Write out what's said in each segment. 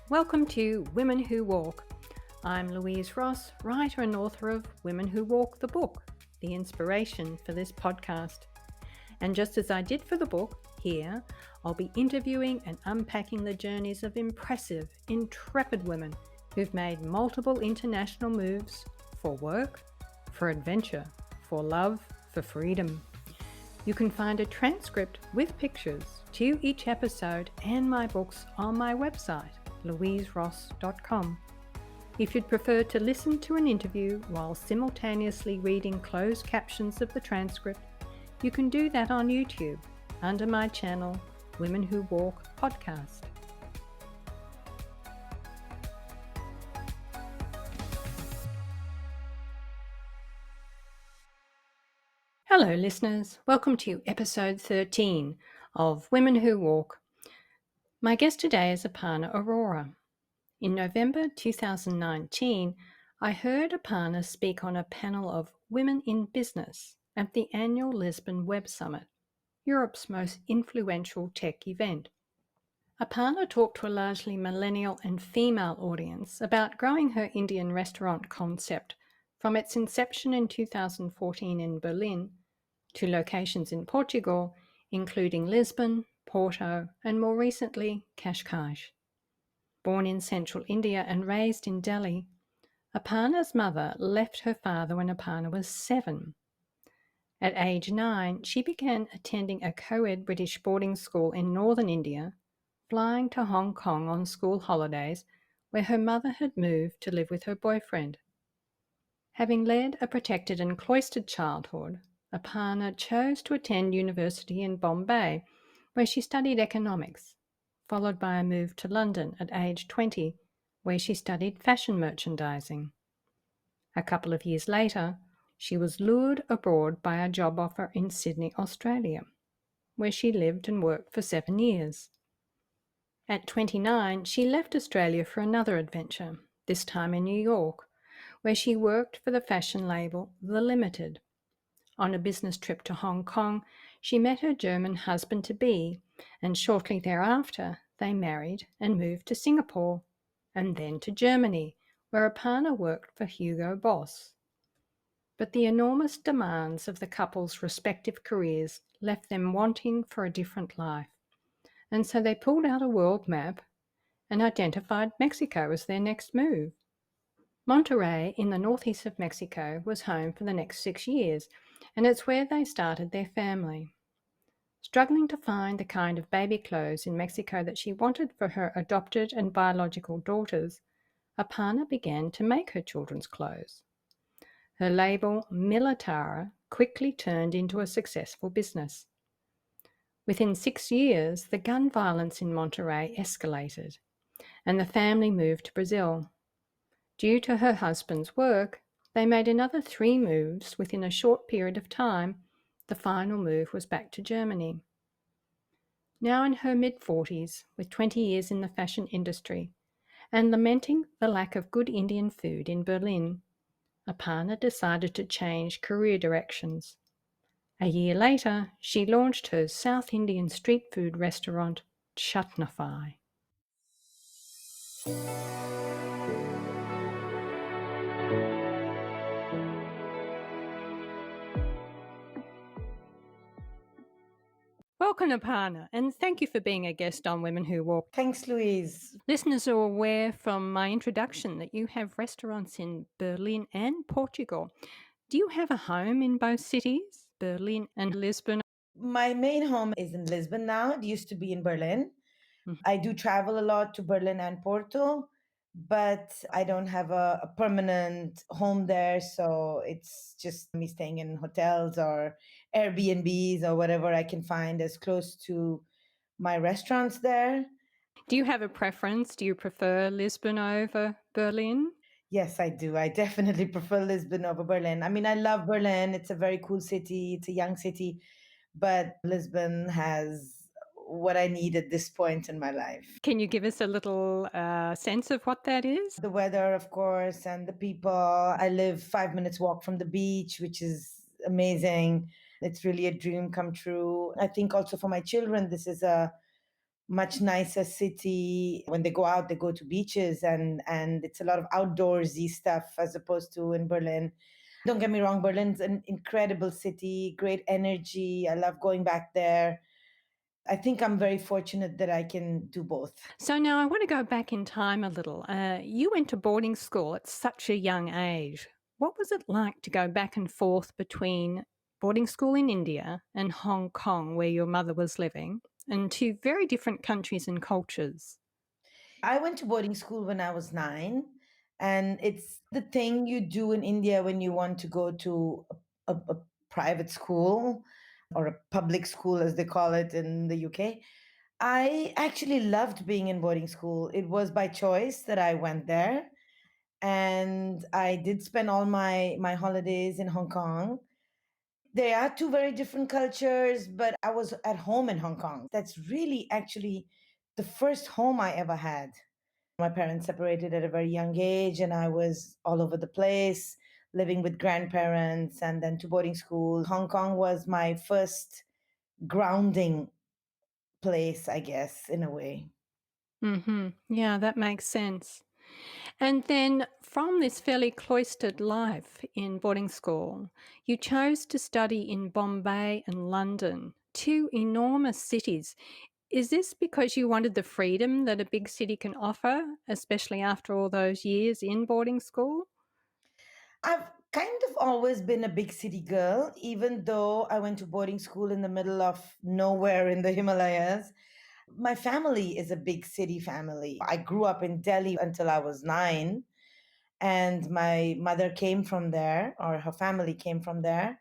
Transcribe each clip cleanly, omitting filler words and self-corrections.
Welcome to Women Who Walk. I'm Louise Ross, writer and author of Women Who Walk the book, the inspiration for this podcast. And just as I did for the book, here I'll be interviewing and unpacking the journeys of impressive, intrepid women who've made multiple international moves for work, for adventure, for love, for freedom. You can find a transcript with pictures to each episode and my books on my website, louiseross.com. If you'd prefer to listen to an interview while simultaneously reading closed captions of the transcript, you can do that on YouTube under my channel, Women Who Walk Podcast. Hello, listeners. Welcome to episode 13 of Women Who Walk. My guest today is Aparna Aurora. In November 2019, I heard Aparna speak on a panel of women in business at the annual Lisbon Web Summit, Europe's most influential tech event. Aparna talked to a largely millennial and female audience about growing her Indian restaurant concept from its inception in 2014 in Berlin to locations in Portugal, including Lisbon, Porto, and more recently, Cascais. Born in central India and raised in Delhi, Aparna's mother left her father when Aparna was 7. At age 9, she began attending a co-ed British boarding school in northern India, flying to Hong Kong on school holidays, where her mother had moved to live with her boyfriend. Having led a protected and cloistered childhood, Aparna chose to attend university in Bombay, where she studied economics, followed by a move to London at age 20, where she studied fashion merchandising. A couple of years later, she was lured abroad by a job offer in Sydney, Australia, where she lived and worked for 7 years. At 29, she left Australia for another adventure, this time in New York, where she worked for the fashion label The Limited. On a business trip to Hong Kong, she met her German husband-to-be, and shortly thereafter they married and moved to Singapore, and then to Germany, where Aparna worked for Hugo Boss. But the enormous demands of the couple's respective careers left them wanting for a different life, and so they pulled out a world map and identified Mexico as their next move. Monterrey in the northeast of Mexico was home for the next 6 years, and it's where they started their family. Struggling to find the kind of baby clothes in Mexico that she wanted for her adopted and biological daughters, Aparna began to make her children's clothes. Her label, Militara, quickly turned into a successful business. Within 6 years, the gun violence in Monterrey escalated, and the family moved to Brazil. Due to her husband's work, they made another 3 moves within a short period of time. The final move was back to Germany. Now in her mid-40s, with 20 years in the fashion industry, and lamenting the lack of good Indian food in Berlin, Aparna decided to change career directions. A year later, she launched her South Indian street food restaurant, Chutnify. Welcome, Aparna, and thank you for being a guest on Women Who Walk. Thanks, Louise. Listeners are aware from my introduction that you have restaurants in Berlin and Portugal. Do you have a home in both cities, Berlin and Lisbon? My main home is in Lisbon now. It used to be in Berlin. I do travel a lot to Berlin and Porto, but I don't have a permanent home there. So it's just me staying in hotels or Airbnbs or whatever I can find as close to my restaurants there. Do you have a preference? Do you prefer Lisbon over Berlin? Yes, I do. I definitely prefer Lisbon over Berlin. I mean, I love Berlin. It's a very cool city, it's a young city, but Lisbon has what I need at this point in my life. Can you give us a little sense of what that is? The weather, of course, and the people. I live 5 minutes walk from the beach, which is amazing. It's really a dream come true. I think also for my children, this is a much nicer city. When they go out, they go to beaches, and it's a lot of outdoorsy stuff as opposed to in Berlin. Don't get me wrong, Berlin's an incredible city, great energy. I love going back there. I think I'm very fortunate that I can do both. So now I want to go back in time a little. You went to boarding school at such a young age. What was it like to go back and forth between boarding school in India and Hong Kong, where your mother was living, and two very different countries and cultures? I went to boarding school when I was 9, and it's the thing you do in India when you want to go to a private school or a public school, as they call it in the UK. I actually loved being in boarding school. It was by choice that I went there, and I did spend all my holidays in Hong Kong. They are two very different cultures, but I was at home in Hong Kong. That's really actually the first home I ever had. My parents separated at a very young age, and I was all over the place, living with grandparents and then to boarding school. Hong Kong was my first grounding place, I guess, in a way. Yeah, that makes sense. And then from this fairly cloistered life in boarding school, you chose to study in Bombay and London, two enormous cities. Is this because you wanted the freedom that a big city can offer, especially after all those years in boarding school? I've kind of always been a big city girl, even though I went to boarding school in the middle of nowhere in the Himalayas. My family is a big city family. I grew up in Delhi until I was 9, and my mother came from there, or her family came from there.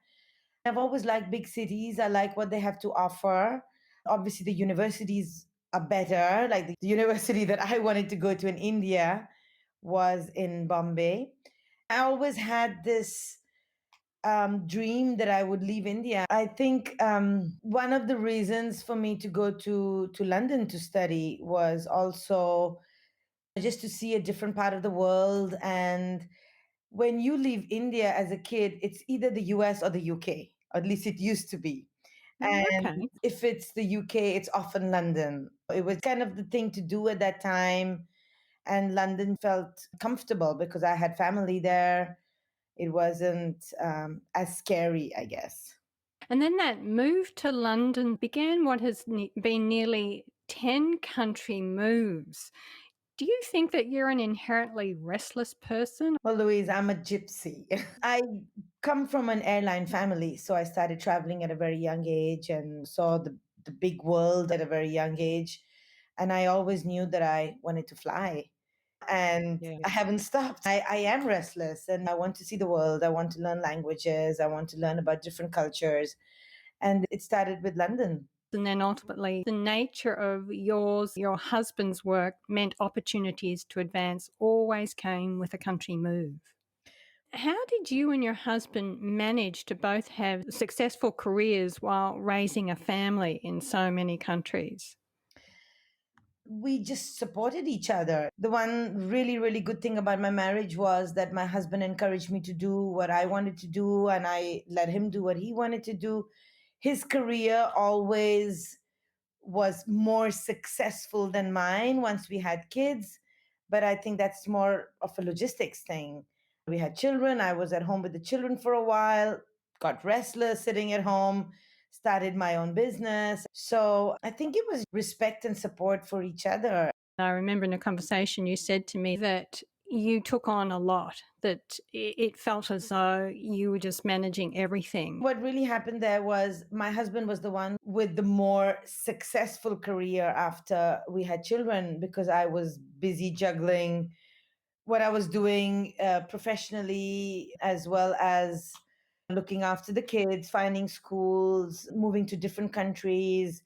I've always liked big cities. I like what they have to offer. Obviously, the universities are better. Like the university that I wanted to go to in India was in Bombay. I always had this dream that I would leave India. I think one of the reasons for me to go to London to study was also just to see a different part of the world. And when you leave India as a kid, it's either the US or the UK, or at least it used to be. And Okay. if it's the UK, it's often London. It was kind of the thing to do at that time. And London felt comfortable because I had family there. It wasn't as scary, I guess. And then that move to London began what has been nearly 10 country moves. Do you think that you're an inherently restless person? Well, Louise, I'm a gypsy. I come from an airline family, so I started traveling at a very young age and saw the big world at a very young age. And I always knew that I wanted to fly. And I Yes. haven't stopped. I am restless and I want to see the world. I want to learn languages. I want to learn about different cultures. And it started with London. And then ultimately, the nature of your husband's work meant opportunities to advance always came with a country move. How did you and your husband manage to both have successful careers while raising a family in so many countries? We just supported each other. The one really, really good thing about my marriage was that my husband encouraged me to do what I wanted to do, and I let him do what he wanted to do. His career always was more successful than mine once we had kids, but I think that's more of a logistics thing. We had children. I was at home with the children for a while, got restless sitting at home, started my own business. So I think it was respect and support for each other. I remember in a conversation you said to me that you took on a lot, that it felt as though you were just managing everything. What really happened there was my husband was the one with the more successful career after we had children because I was busy juggling what I was doing professionally, as well as looking after the kids, finding schools, moving to different countries,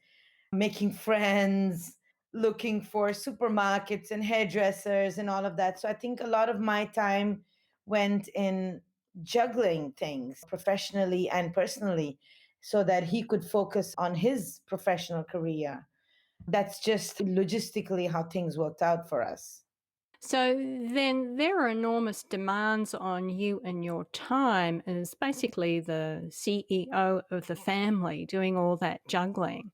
making friends, looking for supermarkets and hairdressers and all of that. So I think a lot of my time went in juggling things professionally and personally so that he could focus on his professional career. That's just logistically how things worked out for us. So then there are enormous demands on you and your time as basically the CEO of the family doing all that juggling.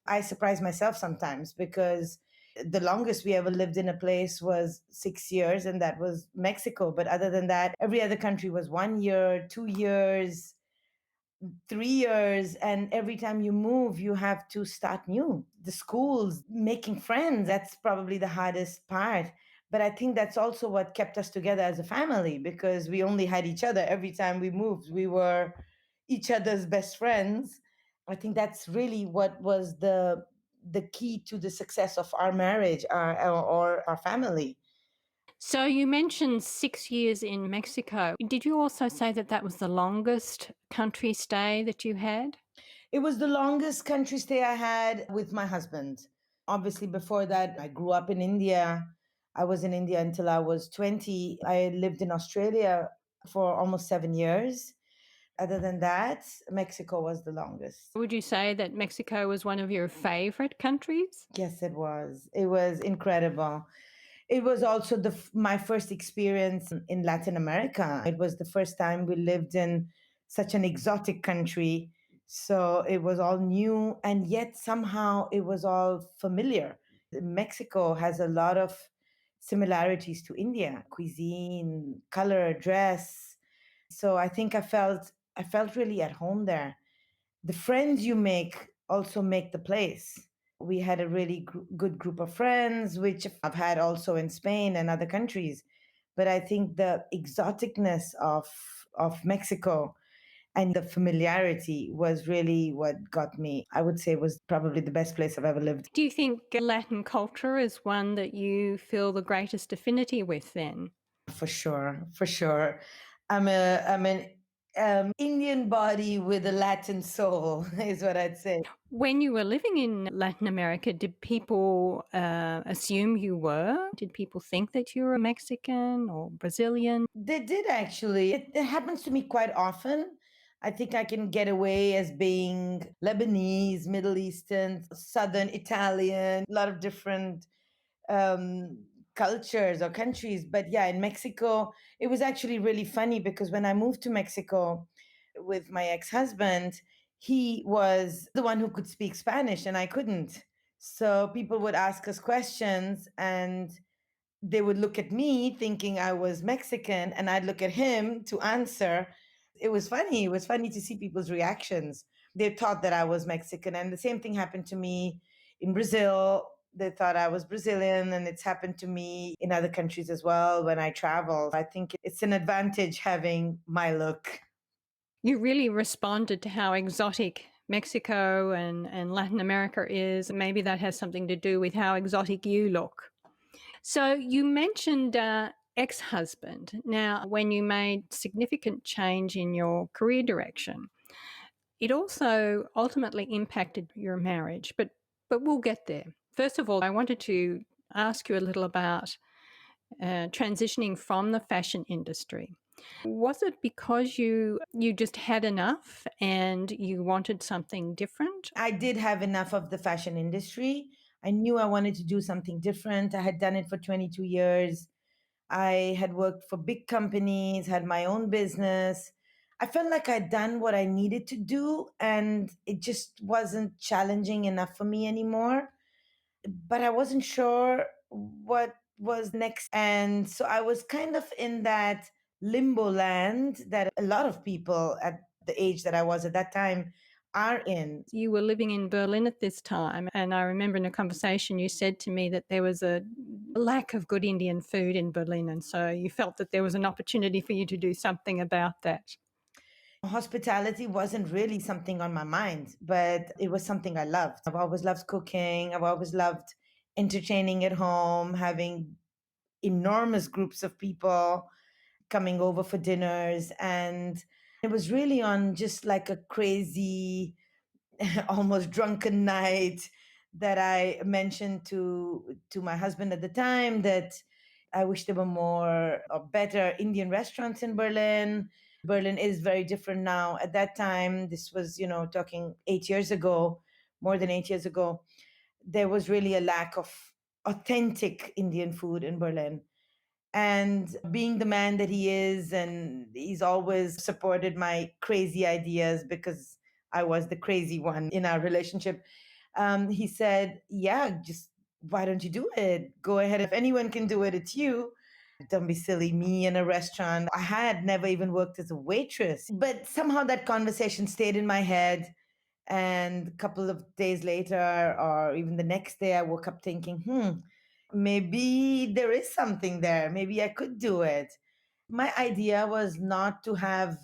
I surprise myself sometimes because the longest we ever lived in a place was 6 years, and that was Mexico. But other than that, every other country was 1 year, 2 years, 3 years. And every time you move, you have to start new. The schools, making friends, that's probably the hardest part. But I think that's also what kept us together as a family because we only had each other every time we moved. We were each other's best friends. I think that's really what was the key to the success of our marriage, or our family. So you mentioned 6 years in Mexico. Did you also say that that was the longest country stay that you had? It was the longest country stay I had with my husband. Obviously, before that, I grew up in India. I was in India until I was 20. I lived in Australia for almost 7 years. Other than that, Mexico was the longest. Would you say that Mexico was one of your favorite countries? Yes, it was. It was incredible. It was also my first experience in Latin America. It was the first time we lived in such an exotic country. So it was all new, and yet somehow it was all familiar. Mexico has a lot of similarities to India: cuisine, color, dress. So I felt really at home there. The friends you make also make the place. We had a really good group of friends, which I've had also in Spain and other countries. But I think the exoticness of Mexico and the familiarity was really what got me. I would say was probably the best place I've ever lived. Do you think Latin culture is one that you feel the greatest affinity with then? For sure, for sure. I'm an Indian body with a Latin soul, is what I'd say. When you were living in Latin America, did people assume you were? Did people think that you were Mexican or Brazilian? They did actually. It happens to me quite often. I think I can get away as being Lebanese, Middle Eastern, Southern Italian, a lot of different um, cultures or countries. But yeah, in Mexico, it was actually really funny because when I moved to Mexico with my ex husband, he was the one who could speak Spanish and I couldn't. So people would ask us questions and they would look at me thinking I was Mexican and I'd look at him to answer. It was funny. It was funny to see people's reactions. They thought that I was Mexican. And the same thing happened to me in Brazil. They thought I was Brazilian, and it's happened to me in other countries as well when I travel. I think it's an advantage having my look. You really responded to how exotic Mexico and Latin America is. Maybe that has something to do with how exotic you look. So you mentioned ex-husband. Now, when you made significant change in your career direction, it also ultimately impacted your marriage, but we'll get there. First of all, I wanted to ask you a little about transitioning from the fashion industry. Was it because you just had enough and you wanted something different? I did have enough of the fashion industry. I knew I wanted to do something different. I had done it for 22 years. I had worked for big companies, had my own business. I felt like I'd done what I needed to do, and it just wasn't challenging enough for me anymore. But I wasn't sure what was next. And so I was kind of in that limbo land that a lot of people at the age that I was at that time are in. You were living in Berlin at this time, and I remember in a conversation you said to me that there was a lack of good Indian food in Berlin, and so you felt that there was an opportunity for you to do something about that. Hospitality wasn't really something on my mind, but it was something I loved. I've always loved cooking. I've always loved entertaining at home, having enormous groups of people coming over for dinners. And it was really on just like a crazy, almost drunken night that I mentioned to my husband at the time that I wish there were more or better Indian restaurants in Berlin. Berlin is very different now. At that time, this was, talking 8 years ago, more than 8 years ago, there was really a lack of authentic Indian food in Berlin. And being the man that he is, and he's always supported my crazy ideas because I was the crazy one in our relationship. He said, yeah, just why don't you do it? Go ahead. If anyone can do it, it's you. Don't be silly. Me in a restaurant. I had never even worked as a waitress, but somehow that conversation stayed in my head. And a couple of days later, or even the next day, I woke up thinking, maybe there is something there. Maybe I could do it. My idea was not to have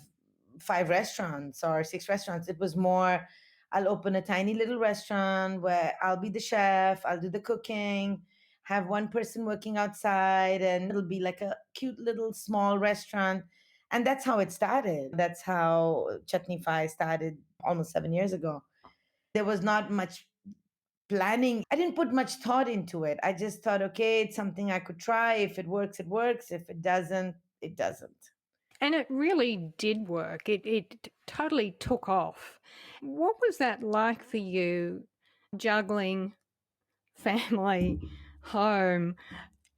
5 restaurants or 6 restaurants. It was more, I'll open a tiny little restaurant where I'll be the chef, I'll do the cooking, have one person working outside, and it'll be like a cute little small restaurant. And that's how it started. That's how Chutnify started almost 7 years ago. There was not much planning. I didn't put much thought into it. I just thought, okay, it's something I could try. If it works, it works. If it doesn't, it doesn't. And it really did work. It totally took off. What was that like for you, juggling family, home,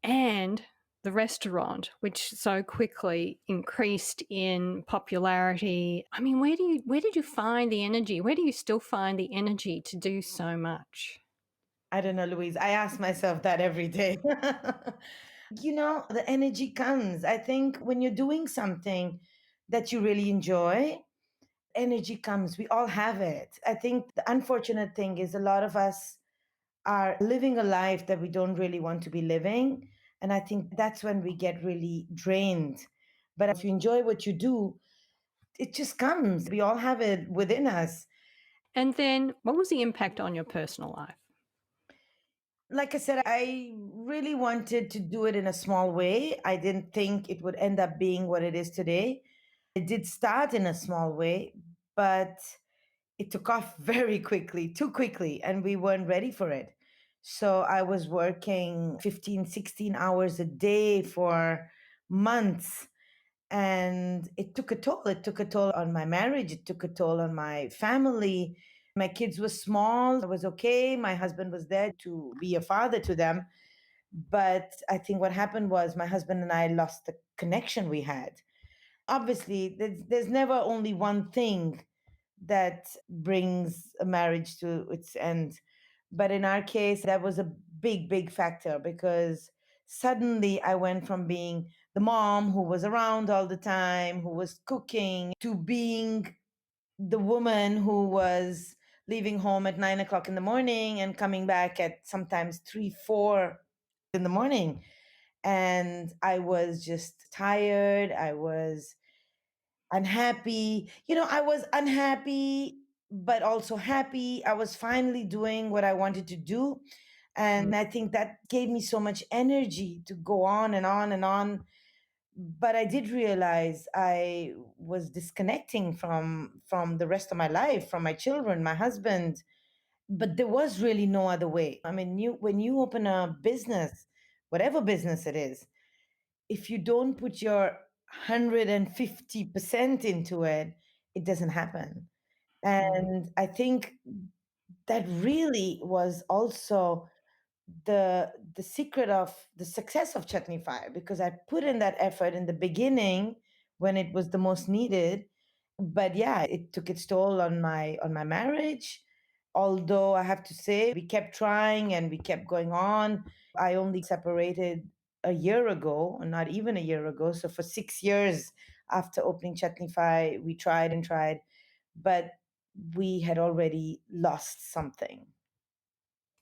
and the restaurant, which so quickly increased in popularity? I mean, where did you find the energy? Where do you still find the energy to do so much? I don't know, Louise. I ask myself that every day. The energy comes. I think when you're doing something that you really enjoy, energy comes. We all have it. I think the unfortunate thing is a lot of us are living a life that we don't really want to be living. And I think that's when we get really drained. But if you enjoy what you do, it just comes. We all have it within us. And then what was the impact on your personal life? Like I said, I really wanted to do it in a small way. I didn't think it would end up being what it is today. It did start in a small way, but it took off very quickly, too quickly, and we weren't ready for it. So I was working 15, 16 hours a day for months, and it took a toll. It took a toll on my marriage, it took a toll on my family. My kids were small. I was okay. My husband was there to be a father to them. But I think what happened was my husband and I lost the connection we had. Obviously, there's never only one thing that brings a marriage to its end. But in our case, that was a big, big factor because suddenly I went from being the mom who was around all the time, who was cooking, to being the woman who was leaving home at 9 o'clock in the morning and coming back at sometimes 3, 4 in the morning. And I was just tired. I was unhappy. I was unhappy, but also happy. I was finally doing what I wanted to do. And I think that gave me so much energy to go on and on and on. But I did realize I was disconnecting from the rest of my life, from my children, my husband. But there was really no other way. I mean, when you open a business, whatever business it is, if you don't put your 150% into it, it doesn't happen. And I think that really was also the secret of the success of Chutnify, because I put in that effort in the beginning when it was the most needed. But yeah, it took its toll on my marriage. Although I have to say we kept trying and we kept going on. I only separated a year ago, or not even a year ago. So for 6 years after opening Chutnify, we tried and tried, but we had already lost something.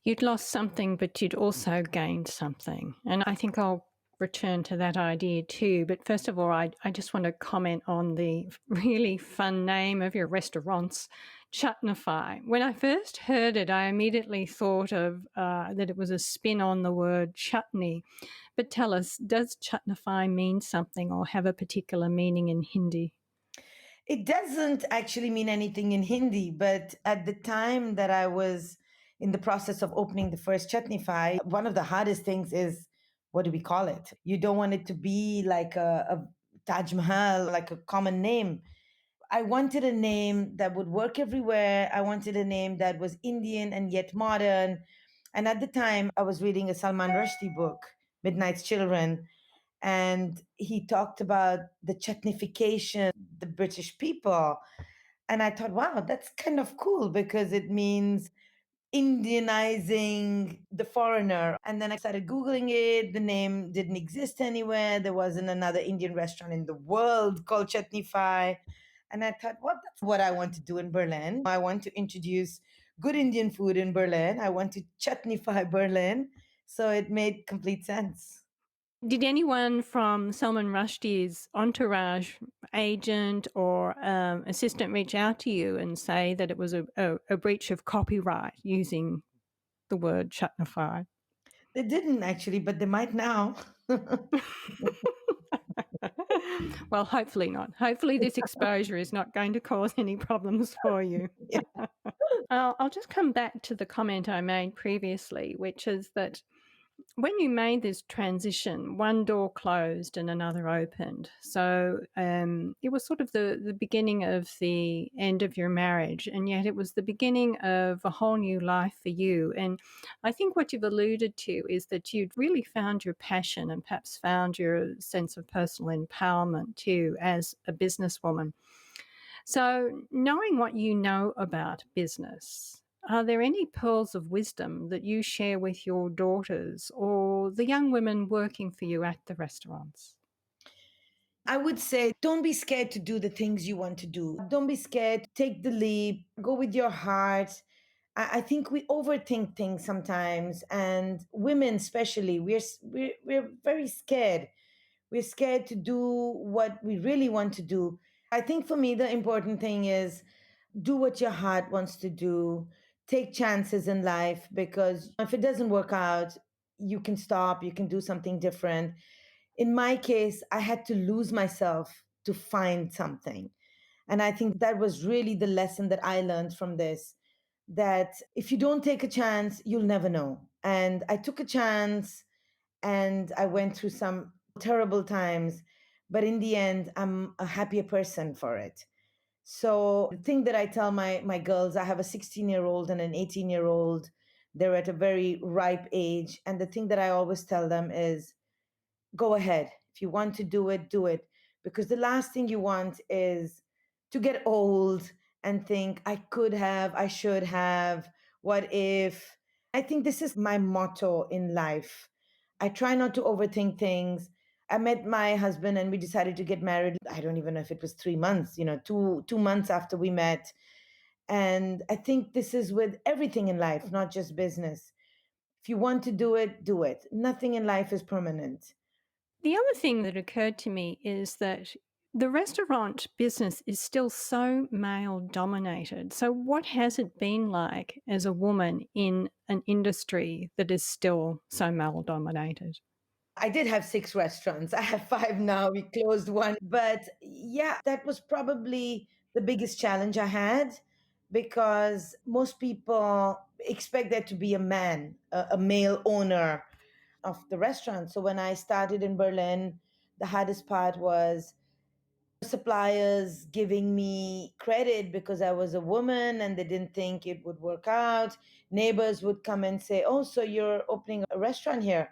You'd lost something, but you'd also gained something. And I think I'll return to that idea too. But first of all, I just want to comment on the really fun name of your restaurants, Chutnify. When I first heard it, I immediately thought of that it was a spin on the word chutney. But tell us, does Chutnify mean something or have a particular meaning in Hindi? It doesn't actually mean anything in Hindi, but at the time that I was in the process of opening the first Chutnify, one of the hardest things is, what do we call it? You don't want it to be like a Taj Mahal, like a common name. I wanted a name that would work everywhere. I wanted a name that was Indian and yet modern. And at the time, I was reading a Salman Rushdie book, Midnight's Children, and he talked about the chutnification, the British people. And I thought, wow, that's kind of cool because it means Indianizing the foreigner. And then I started Googling it. The name didn't exist anywhere. There wasn't another Indian restaurant in the world called Chutnify. And I thought, well, that's what I want to do in Berlin. I want to introduce good Indian food in Berlin. I want to chutnify Berlin. So it made complete sense. Did anyone from Salman Rushdie's entourage, agent or assistant reach out to you and say that it was a breach of copyright using the word Chutnify? They didn't actually, but they might now. Well, hopefully not. Hopefully this exposure is not going to cause any problems for you. Yeah. I'll just come back to the comment I made previously, which is that when you made this transition, one door closed and another opened. So it was sort of the beginning of the end of your marriage, and yet it was the beginning of a whole new life for you. And I think what you've alluded to is that you'd really found your passion and perhaps found your sense of personal empowerment too as a businesswoman. So, knowing what you know about business, are there any pearls of wisdom that you share with your daughters or the young women working for you at the restaurants? I would say don't be scared to do the things you want to do. Don't be scared. Take the leap. Go with your heart. I think we overthink things sometimes, and women especially, we're very scared. We're scared to do what we really want to do. I think for me, the important thing is do what your heart wants to do. Take chances in life because if it doesn't work out, you can stop, you can do something different. In my case, I had to lose myself to find something. And I think that was really the lesson that I learned from this, that if you don't take a chance, you'll never know. And I took a chance and I went through some terrible times, but in the end, I'm a happier person for it. So the thing that I tell my girls, I have a 16-year-old and an 18-year-old. They're at a very ripe age. And the thing that I always tell them is go ahead. If you want to do it, do it. Because the last thing you want is to get old and think, I could have, I should have, what if? I think this is my motto in life. I try not to overthink things. I met my husband and we decided to get married. I don't even know if it was 3 months, two months after we met. And I think this is with everything in life, not just business. If you want to do it, do it. Nothing in life is permanent. The other thing that occurred to me is that the restaurant business is still so male dominated. So, what has it been like as a woman in an industry that is still so male dominated? I did have 6 restaurants. I have 5 now. We closed one. But yeah, that was probably the biggest challenge I had because most people expect there to be a man, a male owner of the restaurant. So when I started in Berlin, the hardest part was suppliers giving me credit because I was a woman and they didn't think it would work out. Neighbors would come and say, "Oh, so you're opening a restaurant here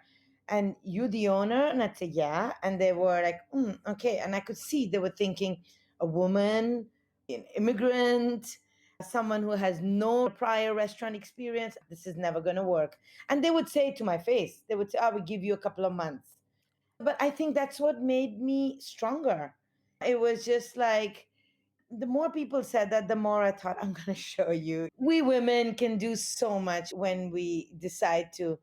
and you the owner?" And I'd say, "Yeah." And they were like, "Okay." And I could see they were thinking a woman, an immigrant, someone who has no prior restaurant experience. This is never going to work. And they would say to my face, they would say, "I will give you a couple of months." But I think that's what made me stronger. It was just like the more people said that, the more I thought, I'm going to show you. We women can do so much when we decide to.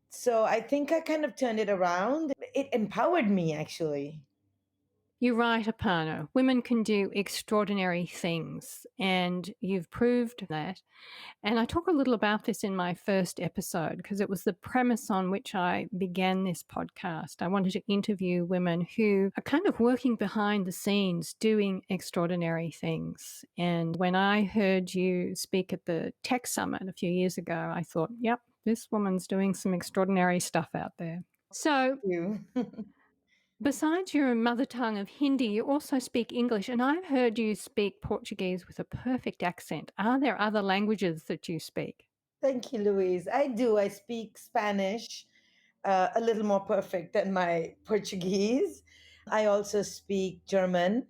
So I think I kind of turned it around. It empowered me, actually. You're right, Aparna. Women can do extraordinary things, and you've proved that. And I talk a little about this in my first episode because it was the premise on which I began this podcast. I wanted to interview women who are kind of working behind the scenes doing extraordinary things. And when I heard you speak at the Tech Summit a few years ago, I thought, yep, this woman's doing some extraordinary stuff out there. So, You. besides your mother tongue of Hindi, you also speak English, and I've heard you speak Portuguese with a perfect accent. Are there other languages that you speak? Thank you, Louise. I do. I speak Spanish, a little more perfect than my Portuguese. I also speak German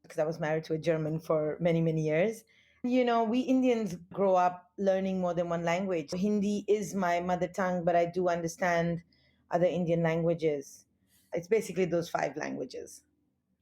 because I was married to a German for many, many years. We Indians grow up learning more than one language. Hindi is my mother tongue, but I do understand other Indian languages. It's basically those five languages.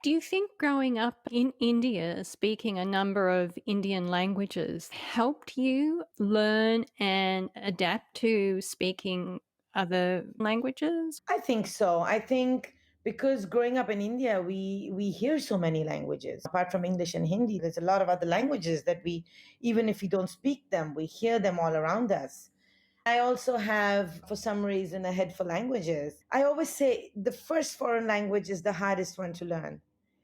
Do you think growing up in India, speaking a number of Indian languages, helped you learn and adapt to speaking other languages? I think so. I think because growing up in India, we hear so many languages. Apart from English and Hindi, there's a lot of other languages that we, even if we don't speak them, we hear them all around us. I also have, for some reason, a head for languages. I always say the first foreign language is the hardest one to learn.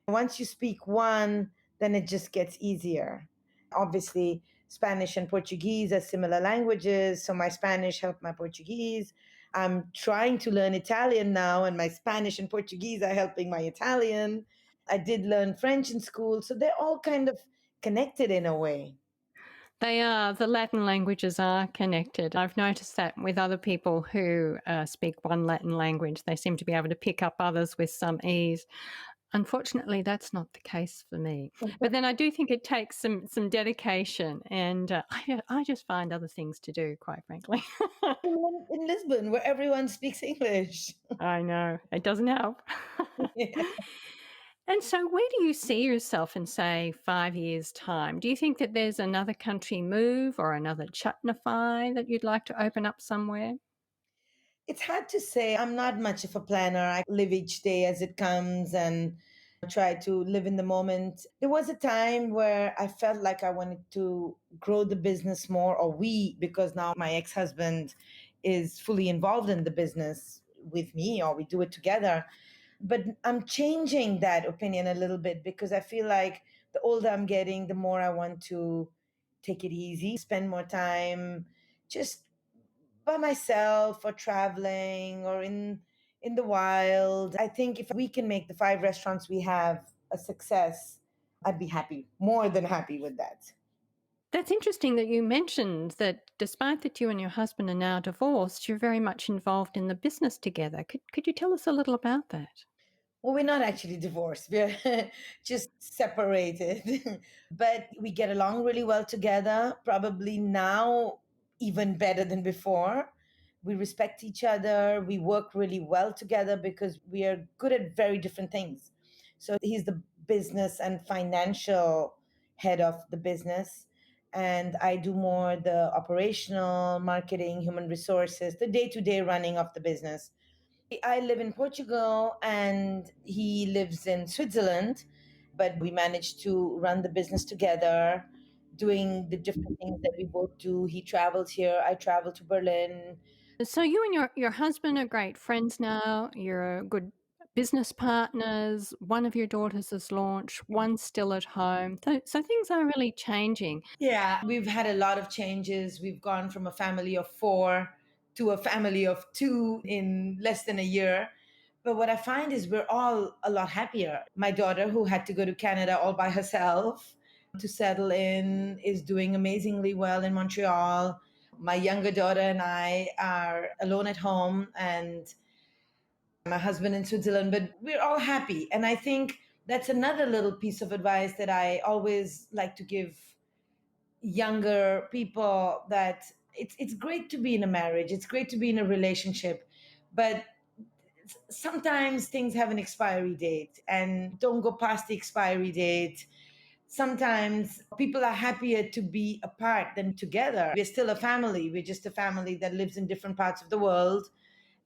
Once you speak one, then it just gets easier. Obviously, Spanish and Portuguese are similar languages, so my Spanish helped my Portuguese. I'm trying to learn Italian now, and my Spanish and Portuguese are helping my Italian. I did learn French in school, so they're all kind of connected in a way. They are. The Latin languages are connected. I've noticed that with other people who speak one Latin language, they seem to be able to pick up others with some ease. Unfortunately, that's not the case for me. But then I do think it takes some dedication, and I just find other things to do, quite frankly. In Lisbon, where everyone speaks English. I know it doesn't help. And so, where do you see yourself in, say, 5 years' time? Do you think that there's another country move or another Chutnify that you'd like to open up somewhere? It's hard to say. I'm not much of a planner. I live each day as it comes and try to live in the moment. There was a time where I felt like I wanted to grow the business more, or we, because now my ex husband is fully involved in the business with me, or we do it together. But I'm changing that opinion a little bit because I feel like the older I'm getting, the more I want to take it easy, spend more time just by myself or traveling or in the wild. I think if we can make the five restaurants we have a success, I'd be happy, more than happy with that. That's interesting that you mentioned that despite that you and your husband are now divorced, you're very much involved in the business together. Could you tell us a little about that? Well, we're not actually divorced. We're just separated. But we get along really well together, probably now even better than before. We respect each other. We work really well together because we are good at very different things. So he's the business and financial head of the business. And I do more the operational, marketing, human resources, the day to day running of the business. I live in Portugal and he lives in Switzerland, but we managed to run the business together, doing the different things that we both do. He travels here, I travel to Berlin. So you and your husband are great friends now. You're good business partners. One of your daughters has launched, one's still at home. So things are really changing. Yeah, we've had a lot of changes. We've gone from a family of four to a family of two in less than a year. But what I find is we're all a lot happier. My daughter, who had to go to Canada all by herself to settle in, is doing amazingly well in Montreal. My younger daughter and I are alone at home, and my husband in Switzerland, but we're all happy. And I think that's another little piece of advice that I always like to give younger people, that it's great to be in a marriage, it's great to be in a relationship, but sometimes things have an expiry date and don't go past the expiry date. Sometimes people are happier to be apart than together. We're still a family. We're just a family that lives in different parts of the world.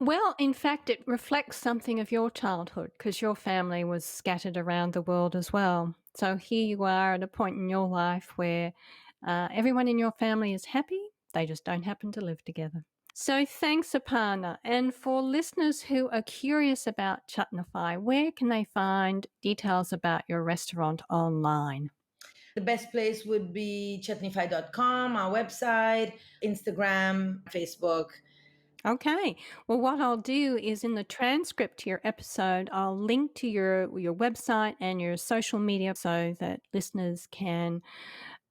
Well, in fact, it reflects something of your childhood because your family was scattered around the world as well. So here you are at a point in your life where everyone in your family is happy, they just don't happen to live together. So thanks, Aparna. And for listeners who are curious about Chutnify, where can they find details about your restaurant online? The best place would be chutnify.com, our website, Instagram, Facebook. Okay. Well, what I'll do is in the transcript to your episode, I'll link to your website and your social media so that listeners can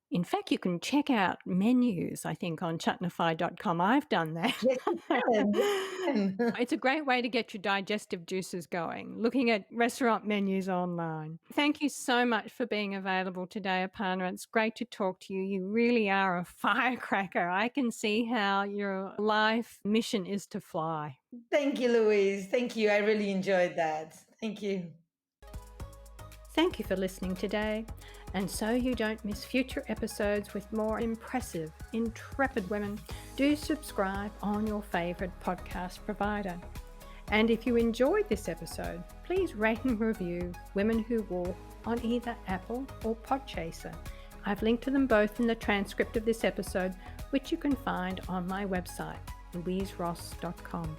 In fact, you can check out menus, I think, on chutnify.com. I've done that. Yes, you can. Yes, you can. It's a great way to get your digestive juices going, looking at restaurant menus online. Thank you so much for being available today, Aparna. It's great to talk to you. You really are a firecracker. I can see how your life mission is to fly. Thank you, Louise. Thank you. I really enjoyed that. Thank you. Thank you for listening today. And so you don't miss future episodes with more impressive, intrepid women, do subscribe on your favourite podcast provider. And if you enjoyed this episode, please rate and review Women Who Walk on either Apple or Podchaser. I've linked to them both in the transcript of this episode, which you can find on my website, louiseross.com.